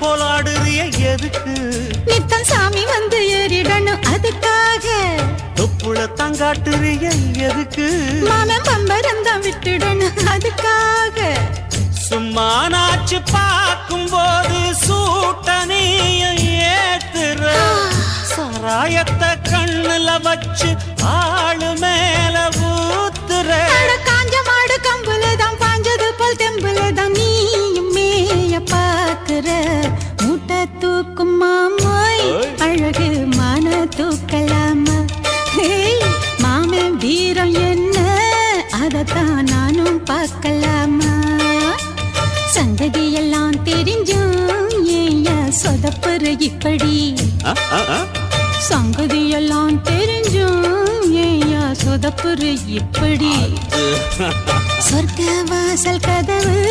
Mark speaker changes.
Speaker 1: போலாடுறிய எதுக்கு?
Speaker 2: நித்தம் சாமி வந்து ஏறிடணும் அதுக்காக.
Speaker 1: தொப்புள தங்காட்டுறிய எதுக்கு?
Speaker 2: மாமன் பம்பரம் தான் விட்டுடணும் அதுக்காக.
Speaker 1: சும்மா நாச்சு பார்க்கும் போது சூட்டனையும் ஏத்துற. சாராயத்தை கண்ணுல வச்சு ஆளு மேல ஊத்துற.
Speaker 2: காஞ்ச மாடு கம்புலதான் பாஞ்சது போல் தெம்புலதான் நீயும் மேய பாக்குற. மூட்டை தூக்கும் மாமாய் அழகு மான தூக்கலாமா? மாமன் வீரம் என்ன அதத்தான் நானும் பார்க்கலாமா? சங்கதி எல்லாம் தெரிஞ்சும் ஏயா சொதப்புற இப்படி? சங்கதி எல்லாம் தெரிஞ்சும் ஏயா சொதப்புற இப்படி? சொர்க்க வாசல் கதவு